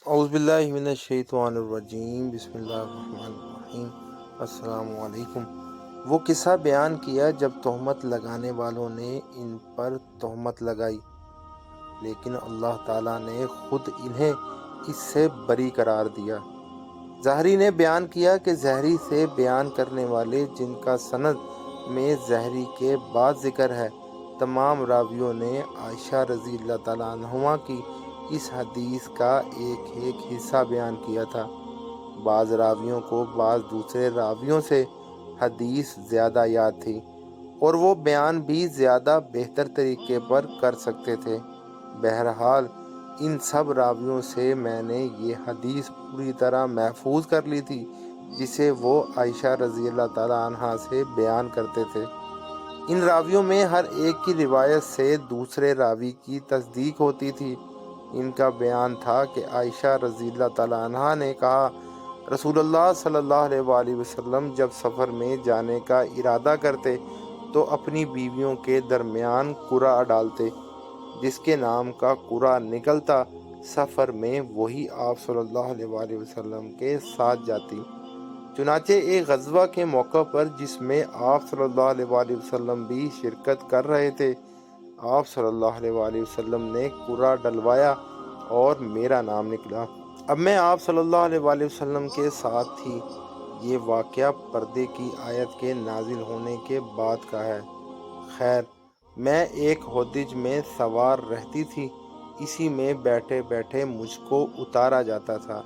اعوذ باللہ من الشیطان الرجیم، بسم اللہ الرحمن الرحیم۔ السلام علیکم۔ وہ قصہ بیان کیا جب تہمت لگانے والوں نے ان پر تہمت لگائی، لیکن اللہ تعالیٰ نے خود انہیں اس سے بری قرار دیا۔ زہری نے بیان کیا کہ زہری سے بیان کرنے والے جن کا سند میں زہری کے بعد ذکر ہے، تمام راویوں نے عائشہ رضی اللہ تعالیٰ عنہا کی اس حدیث کا ایک ایک حصہ بیان کیا تھا۔ بعض راویوں کو بعض دوسرے راویوں سے حدیث زیادہ یاد تھی اور وہ بیان بھی زیادہ بہتر طریقے پر کر سکتے تھے۔ بہرحال ان سب راویوں سے میں نے یہ حدیث پوری طرح محفوظ کر لی تھی جسے وہ عائشہ رضی اللہ تعالیٰ عنہا سے بیان کرتے تھے۔ ان راویوں میں ہر ایک کی روایت سے دوسرے راوی کی تصدیق ہوتی تھی۔ ان کا بیان تھا کہ عائشہ رضی اللہ تعالیٰ عنہا نے کہا، رسول اللہ صلی اللہ علیہ وآلہ وسلم جب سفر میں جانے کا ارادہ کرتے تو اپنی بیویوں کے درمیان قرعہ ڈالتے، جس کے نام کا قرعہ نکلتا سفر میں وہی آپ صلی اللہ علیہ وآلہ وسلم کے ساتھ جاتی۔ چنانچہ ایک غزوہ کے موقع پر جس میں آپ صلی اللہ علیہ وآلہ وسلم بھی شرکت کر رہے تھے، آپ صلی اللہ علیہ وآلہ وسلم نے قرعہ ڈلوایا اور میرا نام نکلا۔ اب میں آپ صلی اللہ علیہ وآلہ وسلم کے ساتھ تھی۔ یہ واقعہ پردے کی آیت کے نازل ہونے کے بعد کا ہے۔ خیر، میں ایک ہودج میں سوار رہتی تھی، اسی میں بیٹھے بیٹھے مجھ کو اتارا جاتا تھا۔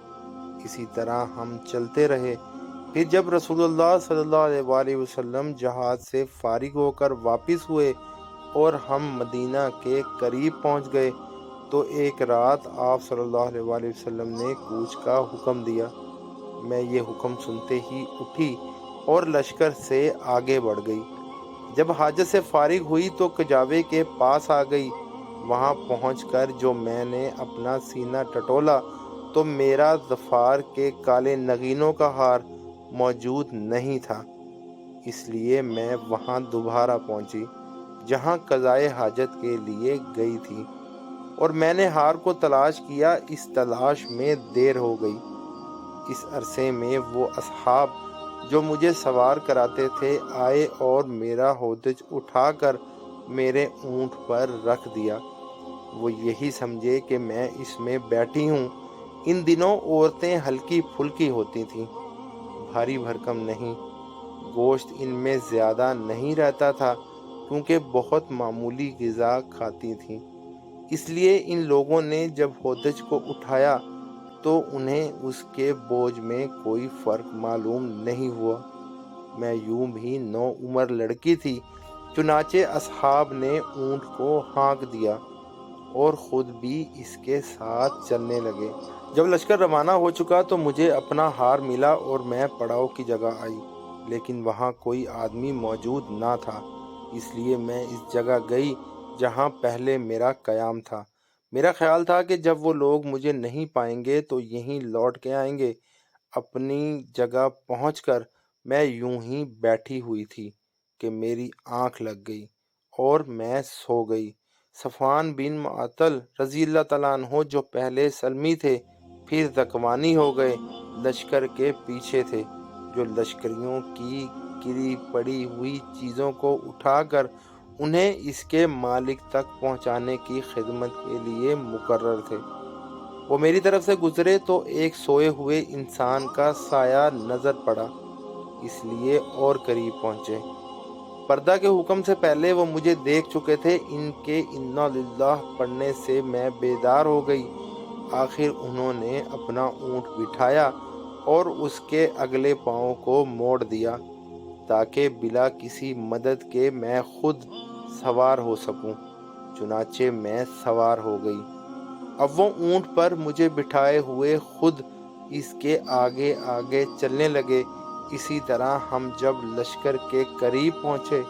اسی طرح ہم چلتے رہے۔ پھر جب رسول اللہ صلی اللہ علیہ وآلہ وسلم جہاز سے فارغ ہو کر واپس ہوئے اور ہم مدینہ کے قریب پہنچ گئے تو ایک رات آپ صلی اللہ علیہ وآلہ وسلم نے کوچ کا حکم دیا۔ میں یہ حکم سنتے ہی اٹھی اور لشکر سے آگے بڑھ گئی۔ جب حاجت سے فارغ ہوئی تو کجاوے کے پاس آ گئی۔ وہاں پہنچ کر جو میں نے اپنا سینہ ٹٹولا تو میرا ظفار کے کالے نگینوں کا ہار موجود نہیں تھا، اس لیے میں وہاں دوبارہ پہنچی جہاں قضائے حاجت کے لیے گئی تھی، اور میں نے ہار کو تلاش کیا۔ اس تلاش میں دیر ہو گئی۔ اس عرصے میں وہ اصحاب جو مجھے سوار کراتے تھے آئے اور میرا ہودج اٹھا کر میرے اونٹ پر رکھ دیا۔ وہ یہی سمجھے کہ میں اس میں بیٹھی ہوں۔ ان دنوں عورتیں ہلکی پھلکی ہوتی تھیں، بھاری بھرکم نہیں۔ گوشت ان میں زیادہ نہیں رہتا تھا کیونکہ بہت معمولی غذا کھاتی تھیں۔ اس لیے ان لوگوں نے جب ہودج کو اٹھایا تو انہیں اس کے بوجھ میں کوئی فرق معلوم نہیں ہوا۔ میں یوں بھی نوعمر لڑکی تھی، چنانچہ اصحاب نے اونٹ کو ہانک دیا اور خود بھی اس کے ساتھ چلنے لگے۔ جب لشکر روانہ ہو چکا تو مجھے اپنا ہار ملا اور میں پڑاؤ کی جگہ آئی، لیکن وہاں کوئی آدمی موجود نہ تھا، اس لیے میں اس جگہ گئی جہاں پہلے میرا قیام تھا۔ میرا خیال تھا کہ جب وہ لوگ مجھے نہیں پائیں گے تو یہیں لوٹ کے آئیں گے۔ اپنی جگہ پہنچ کر میں یوں ہی بیٹھی ہوئی تھی کہ میری آنکھ لگ گئی اور میں سو گئی۔ صفوان بن معطل رضی اللہ تعالیٰ عنہ جو پہلے سلمی تھے پھر زکوانی ہو گئے، لشکر کے پیچھے تھے، جو لشکریوں کی گری پڑی ہوئی چیزوں کو اٹھا کر انہیں اس کے مالک تک پہنچانے کی خدمت کے لیے مقرر تھے۔ وہ میری طرف سے گزرے تو ایک سوئے ہوئے انسان کا سایہ نظر پڑا، اس لیے اور قریب پہنچے۔ پردہ کے حکم سے پہلے وہ مجھے دیکھ چکے تھے۔ ان کے انا للہ پڑھنے سے میں بیدار ہو گئی۔ آخر انہوں نے اپنا اونٹ بٹھایا اور اس کے اگلے پاؤں کو موڑ دیا تاکہ بلا کسی مدد کے میں خود سوار ہو سکوں۔ چنانچہ میں سوار ہو گئی۔ اب وہ اونٹ پر مجھے بٹھائے ہوئے خود اس کے آگے آگے چلنے لگے۔ اسی طرح ہم جب لشکر کے قریب پہنچے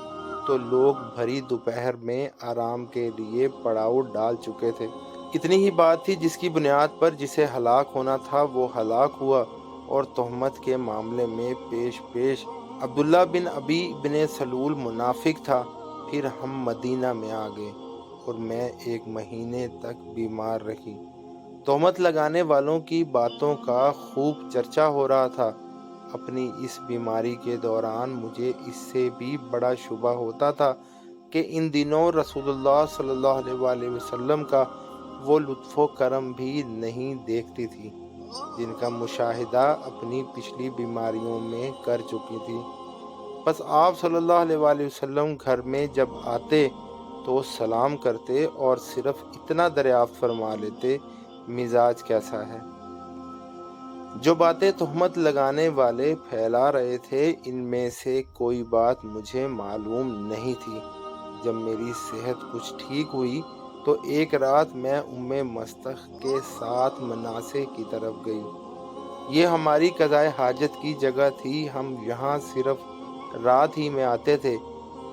تو لوگ بھری دوپہر میں آرام کے لیے پڑاؤ ڈال چکے تھے۔ اتنی ہی بات تھی جس کی بنیاد پر جسے ہلاک ہونا تھا وہ ہلاک ہوا، اور تہمت کے معاملے میں پیش پیش عبداللہ بن ابی بن سلول منافق تھا۔ پھر ہم مدینہ میں آ گئے اور میں ایک مہینے تک بیمار رہی۔ تہمت لگانے والوں کی باتوں کا خوب چرچا ہو رہا تھا۔ اپنی اس بیماری کے دوران مجھے اس سے بھی بڑا شبہ ہوتا تھا کہ ان دنوں رسول اللہ صلی اللہ علیہ وآلہ وسلم کا وہ لطف و کرم بھی نہیں دیکھتی تھی جن کا مشاہدہ اپنی پچھلی بیماریوں میں کر چکی تھی۔ بس آپ صلی اللہ علیہ وآلہ وسلم گھر میں جب آتے تو سلام کرتے اور صرف اتنا دریافت فرما لیتے، مزاج کیسا ہے؟ جو باتیں تہمت لگانے والے پھیلا رہے تھے ان میں سے کوئی بات مجھے معلوم نہیں تھی۔ جب میری صحت کچھ ٹھیک ہوئی تو ایک رات میں مستح کے ساتھ مناسے کی طرف گئی۔ یہ ہماری قضائے حاجت کی جگہ تھی، ہم یہاں صرف رات ہی میں آتے تھے۔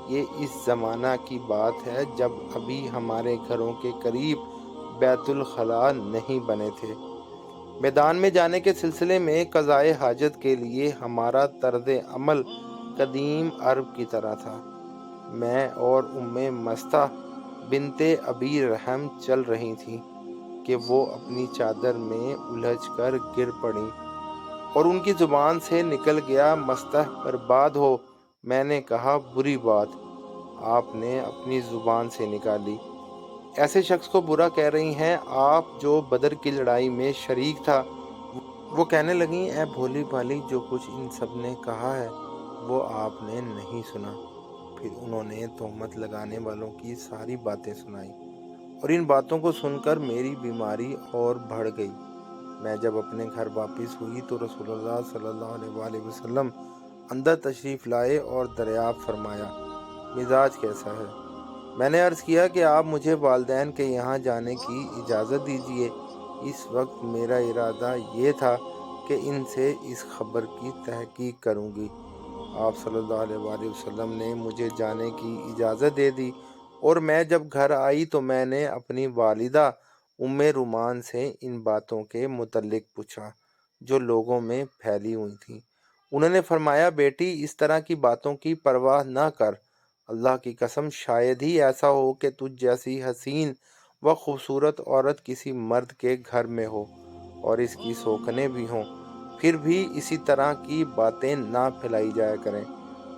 یہ اس زمانہ کی بات ہے جب ابھی ہمارے گھروں کے قریب بیت الخلاء نہیں بنے تھے۔ میدان میں جانے کے سلسلے میں قضائے حاجت کے لیے ہمارا طرز عمل قدیم عرب کی طرح تھا۔ میں اور مستح بنت ابی رحم چل رہی تھیں کہ وہ اپنی چادر میں الجھ کر گر پڑیں اور ان کی زبان سے نکل گیا، مستح برباد ہو۔ میں نے کہا، بری بات آپ نے اپنی زبان سے نکالی، ایسے شخص کو برا کہہ رہی ہیں آپ جو بدر کی لڑائی میں شریک تھا۔ وہ کہنے لگیں، اے بھولی بھالی، جو کچھ ان سب نے کہا ہے وہ آپ نے نہیں سنا۔ پھر انہوں نے تہمت لگانے والوں کی ساری باتیں سنائیں اور ان باتوں کو سن کر میری بیماری اور بڑھ گئی۔ میں جب اپنے گھر واپس ہوئی تو رسول اللہ صلی اللہ علیہ وآلہ وسلم اندر تشریف لائے اور دریافت فرمایا، مزاج کیسا ہے؟ میں نے عرض کیا کہ آپ مجھے والدین کے یہاں جانے کی اجازت دیجیے۔ اس وقت میرا ارادہ یہ تھا کہ ان سے اس خبر کی تحقیق کروں گی۔ آپ صلی اللہ علیہ وآلہ وسلم نے مجھے جانے کی اجازت دے دی اور میں جب گھر آئی تو میں نے اپنی والدہ رومان سے ان باتوں کے متعلق پوچھا جو لوگوں میں پھیلی ہوئی تھیں۔ انہوں نے فرمایا، بیٹی، اس طرح کی باتوں کی پرواہ نہ کر۔ اللہ کی قسم شاید ہی ایسا ہو کہ تجھ جیسی حسین و خوبصورت عورت کسی مرد کے گھر میں ہو اور اس کی سوکھنے بھی ہوں، پھر بھی اسی طرح کی باتیں نہ پھیلائی جایا کریں۔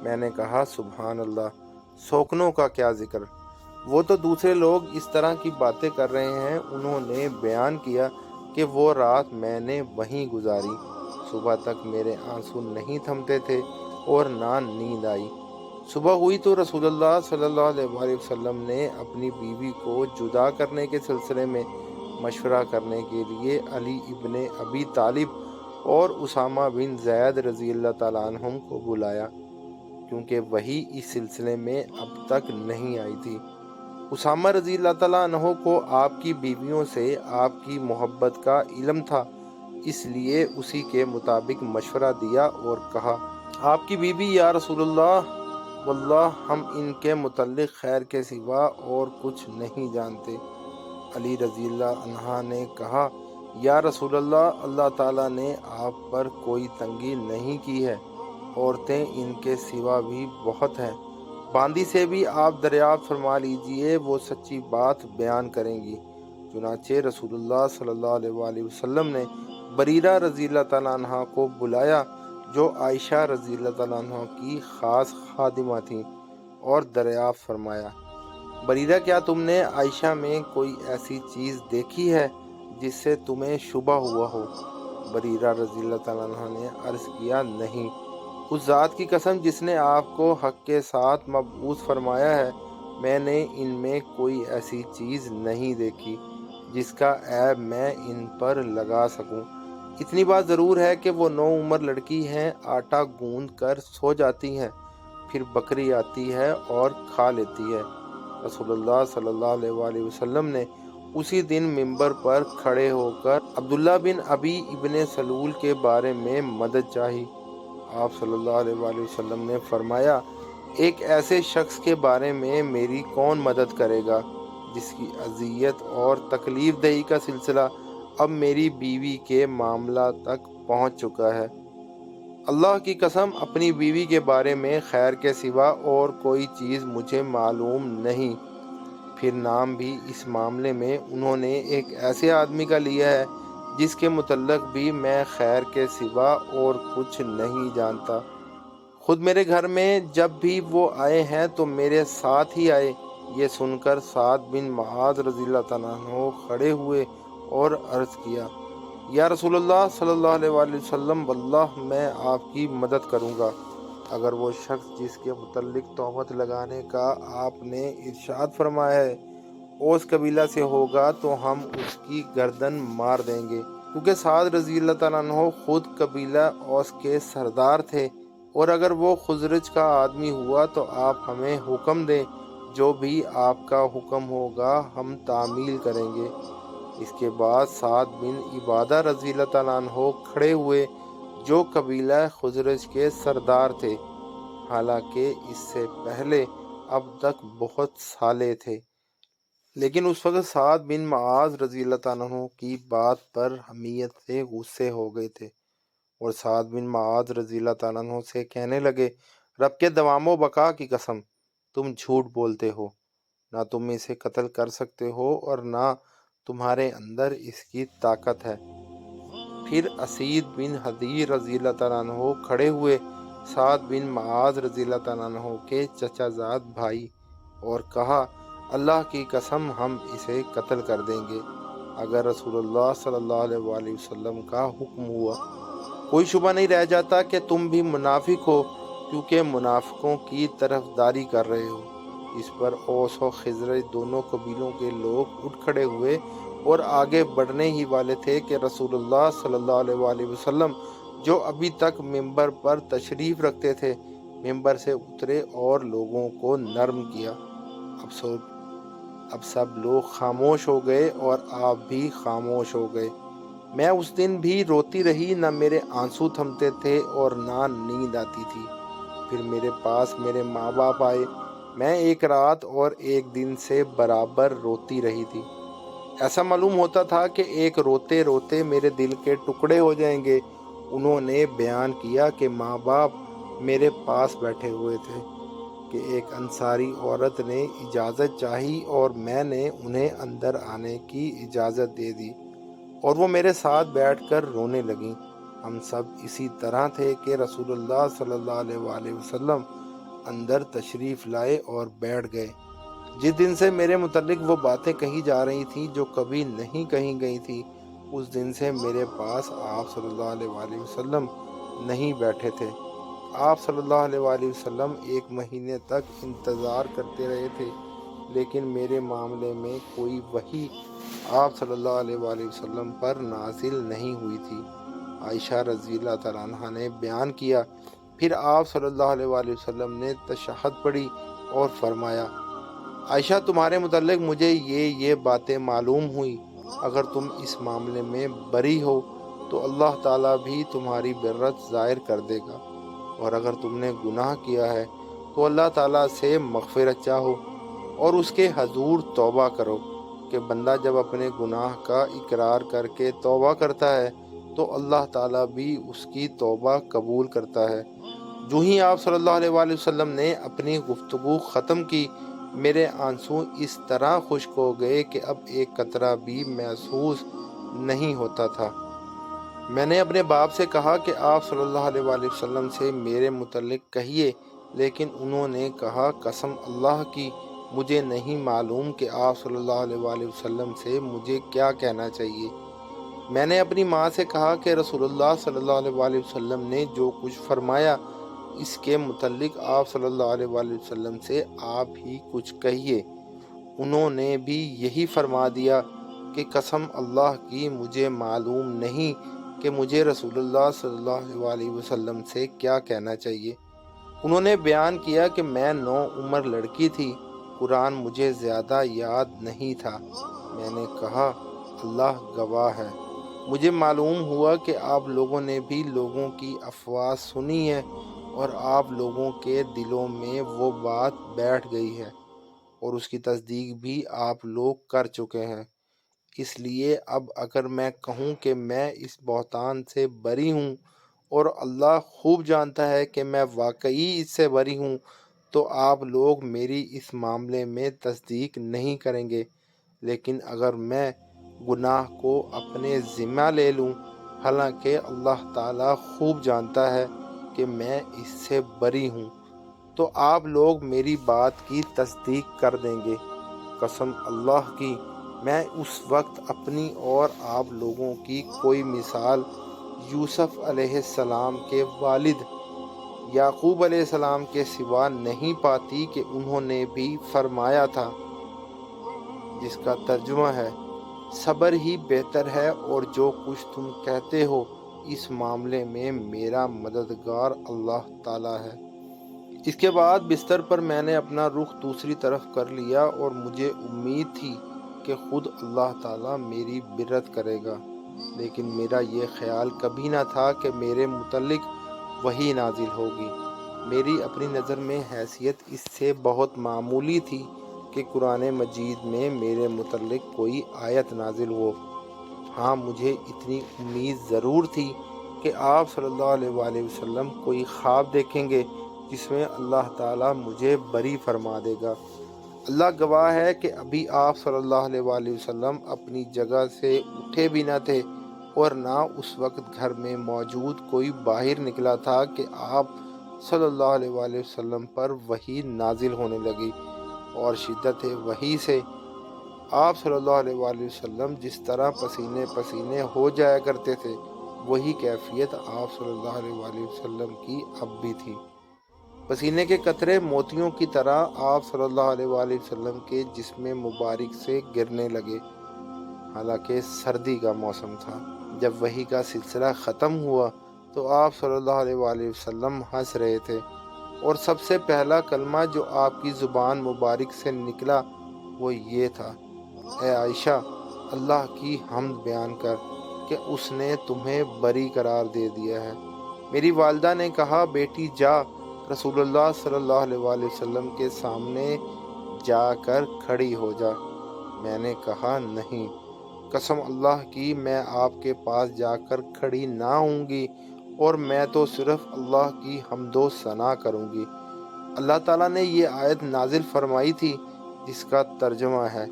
میں نے کہا، سبحان اللہ، سوکنوں کا کیا ذکر، وہ تو دوسرے لوگ اس طرح کی باتیں کر رہے ہیں۔ انہوں نے بیان کیا کہ وہ رات میں نے وہیں گزاری، صبح تک میرے آنسو نہیں تھمتے تھے اور نہ نیند آئی۔ صبح ہوئی تو رسول اللہ صلی اللہ علیہ وآلہ وسلم نے اپنی بیوی کو جدا کرنے کے سلسلے میں مشورہ کرنے کے لیے علی ابن ابی طالب اور اسامہ بن زید رضی اللہ تعالیٰ عنہم کو بلایا، کیونکہ وہی اس سلسلے میں اب تک نہیں آئی تھی۔ اسامہ رضی اللہ تعالیٰ عنہ کو آپ کی بیویوں سے آپ کی محبت کا علم تھا، اس لیے اسی کے مطابق مشورہ دیا اور کہا، آپ کی بیوی، یا رسول اللہ، واللہ ہم ان کے متعلق خیر کے سوا اور کچھ نہیں جانتے۔ علی رضی اللہ عنہ نے کہا، یا رسول اللہ، اللہ تعالیٰ نے آپ پر کوئی تنگی نہیں کی ہے، عورتیں ان کے سوا بھی بہت ہیں، باندی سے بھی آپ دریافت فرما لیجئے، وہ سچی بات بیان کریں گی۔ چنانچہ رسول اللہ صلی اللہ علیہ وآلہ وسلم نے بریرہ رضی اللہ تعالیٰ عنہ کو بلایا جو عائشہ رضی اللہ تعالیٰ عنہ کی خاص خادمہ تھیں اور دریافت فرمایا، بریرہ، کیا تم نے عائشہ میں کوئی ایسی چیز دیکھی ہے جس سے تمہیں شبہ ہوا ہو؟ بریرہ رضی اللہ تعالیٰ عنہ نے عرض کیا، نہیں، اس ذات کی قسم جس نے آپ کو حق کے ساتھ مبعوث فرمایا ہے، میں نے ان میں کوئی ایسی چیز نہیں دیکھی جس کا عیب میں ان پر لگا سکوں۔ اتنی بات ضرور ہے کہ وہ نو عمر لڑکی ہیں، آٹا گوندھ کر سو جاتی ہیں، پھر بکری آتی ہے اور کھا لیتی ہے۔ رسول اللہ صلی اللہ علیہ وآلہ وسلم نے اسی دن منبر پر کھڑے ہو کر عبداللہ بن ابی ابن سلول کے بارے میں مدد چاہی۔ آپ صلی اللہ علیہ وآلہ وسلم نے فرمایا، ایک ایسے شخص کے بارے میں میری کون مدد کرے گا جس کی اذیت اور تکلیف دہی کا سلسلہ اب میری بیوی کے معاملہ تک پہنچ چکا ہے۔ اللہ کی قسم اپنی بیوی کے بارے میں خیر کے سوا اور کوئی چیز مجھے معلوم نہیں۔ پھر نام بھی اس معاملے میں انہوں نے ایک ایسے آدمی کا لیا ہے جس کے متعلق بھی میں خیر کے سوا اور کچھ نہیں جانتا۔ خود میرے گھر میں جب بھی وہ آئے ہیں تو میرے ساتھ ہی آئے۔ یہ سن کر سعد بن معاذ رضی اللہ تعالیٰ عنہ کھڑے ہوئے اور عرض کیا، یا رسول اللہ صلی اللہ علیہ وآلہ وسلم، واللہ میں آپ کی مدد کروں گا۔ اگر وہ شخص جس کے متعلق تہمت لگانے کا آپ نے ارشاد فرمایا ہے اوس قبیلہ سے ہوگا تو ہم اس کی گردن مار دیں گے، کیونکہ سعد رضی اللہ تعالیٰ عنہ خود قبیلہ اوس کے سردار تھے، اور اگر وہ خزرج کا آدمی ہوا تو آپ ہمیں حکم دیں، جو بھی آپ کا حکم ہوگا ہم تعمیل کریں گے۔ اس کے بعد سعد بن عبادہ رضی اللہ تعالیٰ عنہ کھڑے ہوئے، جو قبیلہ خزرج کے سردار تھے، حالانکہ اس سے پہلے اب تک بہت سالے تھے، لیکن اس وقت سعد بن معاذ رضی اللہ تعالیٰ عنہ کی بات پر حمیت سے غصے ہو گئے تھے، اور سعد بن معاذ رضی اللہ تعالیٰ عنہ سے کہنے لگے، رب کے دوام و بقا کی قسم، تم جھوٹ بولتے ہو، نہ تم اسے قتل کر سکتے ہو اور نہ تمہارے اندر اس کی طاقت ہے۔ پھر اسید بن حضیر رضی اللہ تعالیٰ عنہ کھڑے ہوئے، سعد بن معاذ رضی اللہ تعالیٰ عنہ کے چچا زاد بھائی، اور کہا، اللہ کی قسم ہم اسے قتل کر دیں گے اگر رسول اللہ صلی اللہ علیہ وآلہ وسلم کا حکم ہوا۔ کوئی شبہ نہیں رہ جاتا کہ تم بھی منافق ہو، کیونکہ منافقوں کی طرفداری کر رہے ہو۔ اس پر اوس و خزرج دونوں قبیلوں کے لوگ اٹھ کھڑے ہوئے اور آگے بڑھنے ہی والے تھے کہ رسول اللہ صلی اللہ علیہ وآلہ وسلم، جو ابھی تک ممبر پر تشریف رکھتے تھے، ممبر سے اترے اور لوگوں کو نرم کیا۔ اب سب لوگ خاموش ہو گئے اور آپ بھی خاموش ہو گئے۔ میں اس دن بھی روتی رہی، نہ میرے آنسو تھمتے تھے اور نہ نیند آتی تھی۔ پھر میرے پاس میرے ماں باپ آئے، میں ایک رات اور ایک دن سے برابر روتی رہی تھی۔ ایسا معلوم ہوتا تھا کہ ایک روتے روتے میرے دل کے ٹکڑے ہو جائیں گے۔ انہوں نے بیان کیا کہ ماں باپ میرے پاس بیٹھے ہوئے تھے کہ ایک انصاری عورت نے اجازت چاہی اور میں نے انہیں اندر آنے کی اجازت دے دی، اور وہ میرے ساتھ بیٹھ کر رونے لگیں۔ ہم سب اسی طرح تھے کہ رسول اللہ صلی اللہ علیہ وآلہ وسلم اندر تشریف لائے اور بیٹھ گئے۔ جس دن سے میرے متعلق وہ باتیں کہی جا رہی تھیں جو کبھی نہیں کہی گئی تھی، اس دن سے میرے پاس آپ صلی اللہ علیہ وآلہ وسلم نہیں بیٹھے تھے۔ آپ صلی اللہ علیہ وآلہ وسلم 1 مہینے تک انتظار کرتے رہے تھے، لیکن میرے معاملے میں کوئی وحی آپ صلی اللہ علیہ وآلہ وسلم پر نازل نہیں ہوئی تھی۔ عائشہ رضی اللہ تعالیٰ عنہا نے بیان کیا، پھر آپ صلی اللہ علیہ وآلہ وسلم نے تشہد پڑھی اور فرمایا، عائشہ، تمہارے متعلق مجھے یہ باتیں معلوم ہوئی۔ اگر تم اس معاملے میں بری ہو تو اللہ تعالیٰ بھی تمہاری برت ظاہر کر دے گا، اور اگر تم نے گناہ کیا ہے تو اللہ تعالیٰ سے مغفرت چاہو اور اس کے حضور توبہ کرو، کہ بندہ جب اپنے گناہ کا اقرار کر کے توبہ کرتا ہے تو اللہ تعالیٰ بھی اس کی توبہ قبول کرتا ہے۔ جو ہی آپ صلی اللہ علیہ وآلہ وسلم نے اپنی گفتگو ختم کی، میرے آنسو اس طرح خشک ہو گئے کہ اب ایک قطرہ بھی محسوس نہیں ہوتا تھا۔ میں نے اپنے باپ سے کہا کہ آپ صلی اللہ علیہ وآلہ وسلم سے میرے متعلق کہیے، لیکن انہوں نے کہا، قسم اللہ کی، مجھے نہیں معلوم کہ آپ صلی اللہ علیہ وآلہ وسلم سے مجھے کیا کہنا چاہیے۔ میں نے اپنی ماں سے کہا کہ رسول اللہ صلی اللہ علیہ وآلہ وسلم نے جو کچھ فرمایا اس کے متعلق آپ صلی اللہ علیہ وآلہ وسلم سے آپ ہی کچھ کہیے۔ انہوں نے بھی یہی فرما دیا کہ قسم اللہ کی، مجھے معلوم نہیں کہ مجھے رسول اللہ صلی اللہ علیہ وآلہ وسلم سے کیا کہنا چاہیے۔ انہوں نے بیان کیا کہ میں نوعمر لڑکی تھی، قرآن مجھے زیادہ یاد نہیں تھا۔ میں نے کہا، اللہ گواہ ہے، مجھے معلوم ہوا کہ آپ لوگوں نے بھی لوگوں کی افواہ سنی ہے، اور آپ لوگوں کے دلوں میں وہ بات بیٹھ گئی ہے، اور اس کی تصدیق بھی آپ لوگ کر چکے ہیں۔ اس لیے اب اگر میں کہوں کہ میں اس بہتان سے بری ہوں، اور اللہ خوب جانتا ہے کہ میں واقعی اس سے بری ہوں، تو آپ لوگ میری اس معاملے میں تصدیق نہیں کریں گے، لیکن اگر میں گناہ کو اپنے ذمہ لے لوں، حالانکہ اللہ تعالیٰ خوب جانتا ہے کہ میں اس سے بری ہوں، تو آپ لوگ میری بات کی تصدیق کر دیں گے۔ قسم اللہ کی، میں اس وقت اپنی اور آپ لوگوں کی کوئی مثال یوسف علیہ السلام کے والد یعقوب علیہ السلام کے سوا نہیں پاتی کہ انہوں نے بھی فرمایا تھا، جس کا ترجمہ ہے صبر ہی بہتر ہے، اور جو کچھ تم کہتے ہو اس معاملے میں میرا مددگار اللہ تعالیٰ ہے۔ اس کے بعد بستر پر میں نے اپنا رخ دوسری طرف کر لیا، اور مجھے امید تھی کہ خود اللہ تعالیٰ میری برت کرے گا، لیکن میرا یہ خیال کبھی نہ تھا کہ میرے متعلق وحی نازل ہوگی۔ میری اپنی نظر میں حیثیت اس سے بہت معمولی تھی کہ قرآن مجید میں میرے متعلق کوئی آیت نازل ہو۔ ہاں، مجھے اتنی امید ضرور تھی کہ آپ صلی اللہ علیہ وآلہ وسلم کوئی خواب دیکھیں گے جس میں اللہ تعالیٰ مجھے بری فرما دے گا۔ اللہ گواہ ہے کہ ابھی آپ صلی اللہ علیہ وآلہ وسلم اپنی جگہ سے اٹھے بھی نہ تھے، اور نہ اس وقت گھر میں موجود کوئی باہر نکلا تھا کہ آپ صلی اللہ علیہ وآلہ وسلم پر وحی نازل ہونے لگی، اور شدت وحی سے آپ صلی اللہ علیہ وآلہ وسلم جس طرح پسینے پسینے ہو جایا کرتے تھے، وہی کیفیت آپ صلی اللہ علیہ وآلہ وسلم کی اب بھی تھی۔ پسینے کے قطرے موتیوں کی طرح آپ صلی اللہ علیہ وآلہ وسلم کے جسم مبارک سے گرنے لگے، حالانکہ سردی کا موسم تھا۔ جب وحی کا سلسلہ ختم ہوا تو آپ صلی اللہ علیہ وآلہ وسلم ہنس رہے تھے، اور سب سے پہلا کلمہ جو آپ کی زبان مبارک سے نکلا وہ یہ تھا، اے عائشہ، اللہ کی حمد بیان کر کہ اس نے تمہیں بری قرار دے دیا ہے۔ میری والدہ نے کہا، بیٹی جا رسول اللہ صلی اللہ علیہ وآلہ وسلم کے سامنے جا کر کھڑی ہو جا۔ میں نے کہا، نہیں، قسم اللہ کی میں آپ کے پاس جا کر کھڑی نہ ہوں گی، اور میں تو صرف اللہ کی حمد و ثنا کروں گی۔ اللہ تعالیٰ نے یہ آیت نازل فرمائی تھی جس کا ترجمہ ہے،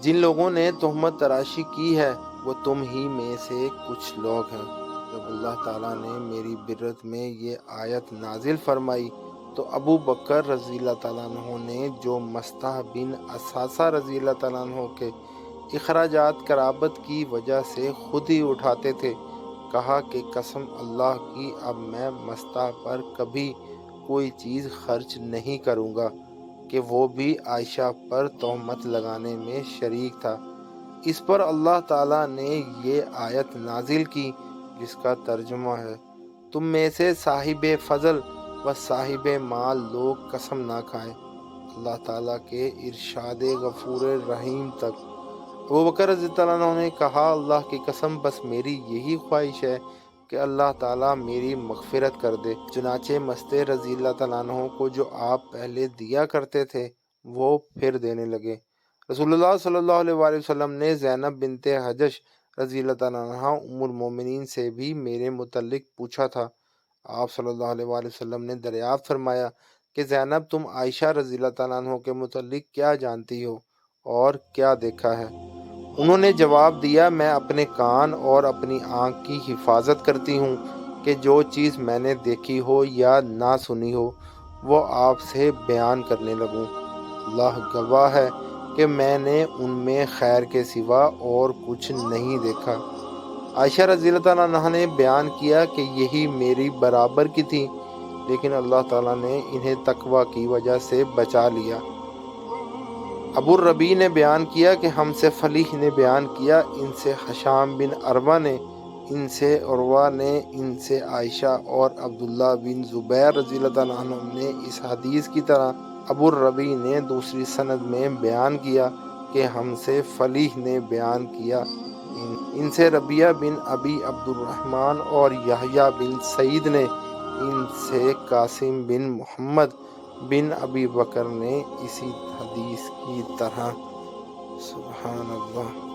جن لوگوں نے تہمت تراشی کی ہے وہ تم ہی میں سے کچھ لوگ ہیں۔ جب اللہ تعالیٰ نے میری برت میں یہ آیت نازل فرمائی تو ابو بکر رضی اللہ تعالیٰ عنہ نے، جو مصطح بن اثاثہ رضی اللہ تعالیٰ عنہ کے اخراجات قرابت کی وجہ سے خود ہی اٹھاتے تھے، کہا کہ قسم اللہ کی اب میں مصطح پر کبھی کوئی چیز خرچ نہیں کروں گا، کہ وہ بھی عائشہ پر تہمت لگانے میں شریک تھا۔ اس پر اللہ تعالیٰ نے یہ آیت نازل کی جس کا ترجمہ ہے، تم میں سے صاحب فضل و صاحب مال لوگ قسم نہ کھائیں، اللہ تعالیٰ کے ارشاد غفور رحیم تک۔ ابو بکر رضی اللہ عنہ نے کہا، اللہ کی قسم بس میری یہی خواہش ہے کہ اللہ تعالیٰ میری مغفرت کر دے۔ چنانچہ مصطح رضی اللہ تعالیٰ عنہ کو جو آپ پہلے دیا کرتے تھے وہ پھر دینے لگے۔ رسول اللہ صلی اللہ علیہ وآلہ وسلم نے زینب بنت حجش رضی اللہ تعالیٰ عنہ ام المومنین سے بھی میرے متعلق پوچھا تھا۔ آپ صلی اللہ علیہ وآلہ وسلم نے دریافت فرمایا کہ زینب، تم عائشہ رضی اللہ تعالیٰ عنہ کے متعلق کیا جانتی ہو اور کیا دیکھا ہے؟ انہوں نے جواب دیا، میں اپنے کان اور اپنی آنکھ کی حفاظت کرتی ہوں کہ جو چیز میں نے دیکھی ہو یا نہ سنی ہو وہ آپ سے بیان کرنے لگوں۔ اللہ گواہ ہے کہ میں نے ان میں خیر کے سوا اور کچھ نہیں دیکھا۔ عائشہ رضی اللہ تعالیٰ عنہ نے بیان کیا کہ یہی میری برابر کی تھی، لیکن اللہ تعالیٰ نے انہیں تقوی کی وجہ سے بچا لیا۔ ابو الربیع نے بیان کیا کہ ہم سے فلیح نے بیان کیا، ان سے حشام بن عروہ نے، ان سے عروہ نے، ان سے عائشہ اور عبداللہ بن زبیر رضی اللہ تعالیٰ عنہ نے اس حدیث کی طرح ابو الربیع نے دوسری سند میں بیان کیا کہ ہم سے فلیح نے بیان کیا، ان سے ربیعہ بن ابی عبد الرحمن اور یحییٰ بن سعید نے، ان سے قاسم بن محمد بن ابی بکر نے اسی حدیث کی طرح۔ سبحان اللہ۔